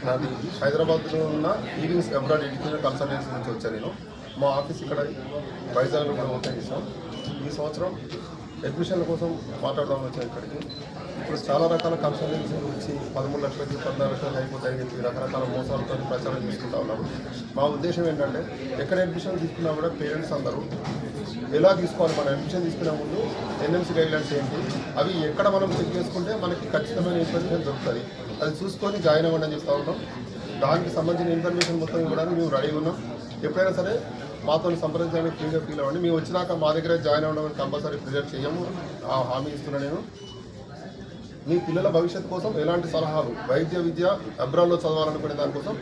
నాది హైదరాబాద్లో ఉన్న ఈవింగ్స్ అబ్రాడ్ ఎడ్యుకేషన్ కన్సల్టెన్సీ నుంచి వచ్చాను నేను. మా ఆఫీస్ ఇక్కడ వైజాగ్లో కూడా ఓపెన్ చేసాం. ఈ సంవత్సరం అడ్మిషన్ల కోసం మాట్లాడడానికి వచ్చాను ఇక్కడికి. ఇప్పుడు చాలా రకాల కన్సల్టెన్సీలు వచ్చి 13 లక్షలకి 14 లక్షలకి అయిపోతాయని చెప్పి రకరకాల మోసాలతో ప్రచారం చేసుకుంటూ ఉన్నాము. మా ఉద్దేశం ఏంటంటే ఎక్కడ అడ్మిషన్ తీసుకున్నా కూడా పేరెంట్స్ అందరూ ఎలా తీసుకోవాలి, మన అడ్మిషన్ తీసుకునే ముందు ఎన్ఎంసీ గైడ్లైన్స్ ఏంటి, అవి ఎక్కడ మనం చెక్ చేసుకుంటే మనకి ఖచ్చితమైన ఇన్ఫర్మేషన్ దొరుకుతుంది, అది చూసుకొని జాయిన్ అవ్వండి అని చెప్తా ఉన్నాం. దానికి సంబంధించిన ఇన్ఫర్మేషన్ మొత్తం ఇవ్వడానికి మేము రెడీ ఉన్నాం. ఎప్పుడైనా సరే మాతో సంప్రదించడానికి ఫ్రీగా ఫీల్ అవ్వండి. మేము వచ్చినాక మా దగ్గర జాయిన్ అవ్వడానికి కంపల్సరీ ప్రిజెక్ట్ చేయము, ఆ హామీ ఇస్తున్నా నేను. మీ పిల్లల భవిష్యత్తు కోసం ఎలాంటి సలహాలు, వైద్య విద్య అబ్రాడ్లో చదవాలనుకునే దానికోసం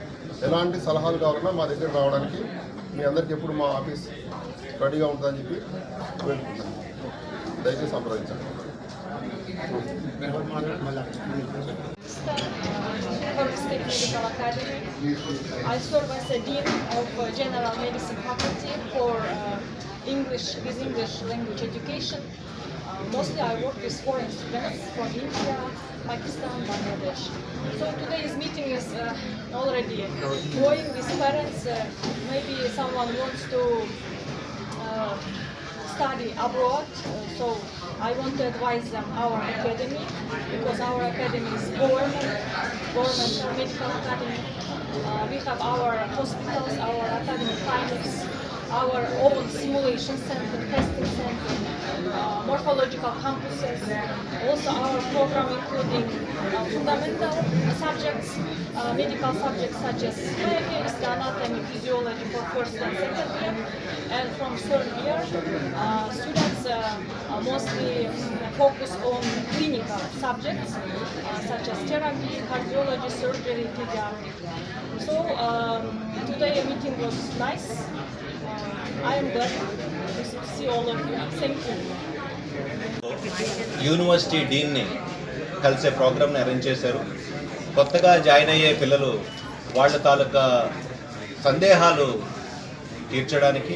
ఎలాంటి సలహాలు కావాలన్నా మా దగ్గర రావడానికి మీ అందరికీ ఎప్పుడు మా ఆఫీస్ రెడీగా ఉంటుందని చెప్పి దయచేసి సంప్రదించండి. Medical Academy. I serve as a Dean of General Medicine Faculty for English language education. Mostly I work with foreign students from India, Pakistan, Bangladesh. So today's meeting is already going with parents. Maybe someone wants to study abroad, so I want to advise them our academy, because our academy is government medical academy. We have our hospitals, our academic clinics, our own simulation center, testing center, morphological campuses. Also our program including fundamental subjects, medical subjects such as biochemistry, anatomy, physiology for first and second year. And from third year, students mostly focus on clinical subjects such as therapy, cardiology, surgery, pediatry. So today a meeting was nice. I am glad to see all of you. Thank you. University డీన్ని కలిసే ప్రోగ్రామ్ని arrange చేశారు. కొత్తగా join అయ్యే పిల్లలు వాళ్ళ తాలూకా సందేహాలు తీర్చడానికి,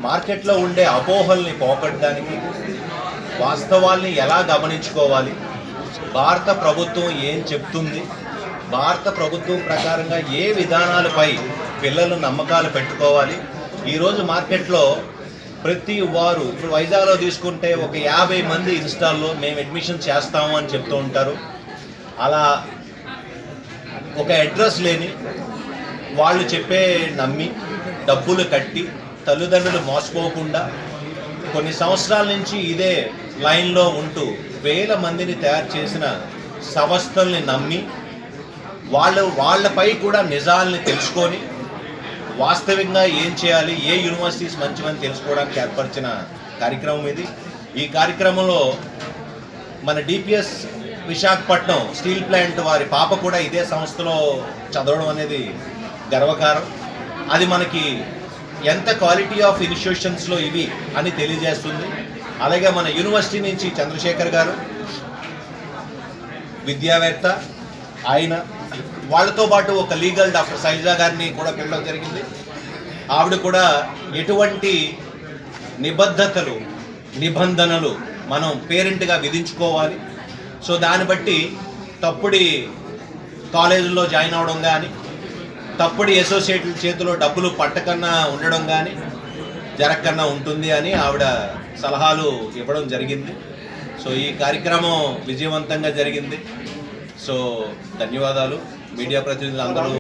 మార్కెట్లో ఉండే అపోహల్ని పోగొట్టడానికి, వాస్తవాల్ని ఎలా గమనించుకోవాలి, భారత ప్రభుత్వం ఏం చెప్తుంది, భారత ప్రభుత్వం ప్రకారంగా ఏ విధానాలపై పిల్లలు నమ్మకాలు పెట్టుకోవాలి. ఈరోజు మార్కెట్లో ప్రతి వారు, ఇప్పుడు వైజాగ్లో తీసుకుంటే ఒక 50 మంది ఇన్స్టాల్లో మేము అడ్మిషన్ చేస్తాము అని చెప్తూ ఉంటారు. అలా ఒక అడ్రస్ లేని వాళ్ళు చెప్పే నమ్మి డబ్బులు కట్టి తల్లిదండ్రులు మోసపోకుండా కొన్ని సంవత్సరాల నుంచి ఇదే లైన్లో ఉంటూ వేల మందిని తయారు చేసిన సంస్థల్ని నమ్మి వాళ్ళపై కూడా నిజాలని తెలుసుకొని వాస్తవంగా ఏం చేయాలి, ఏ యూనివర్సిటీస్ మంచివని తెలుసుకోవడానికి ఏర్పరిచిన కార్యక్రమం ఇది. ఈ కార్యక్రమంలో మన డిపిఎస్ విశాఖపట్నం స్టీల్ ప్లాంట్ వారి పాప కూడా ఇదే సంస్థలో చదవడం అనేది గర్వకారం. అది మనకి ఎంత క్వాలిటీ ఆఫ్ ఇన్స్టిట్యూషన్స్లో ఇవి అని తెలియజేస్తుంది. అలాగే మన యూనివర్సిటీ నుంచి చంద్రశేఖర్ గారు విద్యావేత్త, ఆయన వాళ్ళతో పాటు ఒక లీగల్ డాక్టర్ సైజా గారిని కూడా పిలవడం జరిగింది. ఆవిడ కూడా ఎటువంటి నిబద్ధతలు నిబంధనలు మనం పేరెంట్గా విధించుకోవాలి, సో దాన్ని బట్టి తప్పుడి కాలేజీల్లో జాయిన్ అవ్వడం కానీ, తప్పుడి అసోసియేట్ల చేతిలో డబ్బులు పట్టకన్నా ఉండడం కానీ జరగకన్నా ఉంటుంది అని ఆవిడ సలహాలు ఇవ్వడం జరిగింది. సో ఈ కార్యక్రమం విజయవంతంగా జరిగింది. సో ధన్యవాదాలు మీడియా ప్రతినిధులు అందరూ.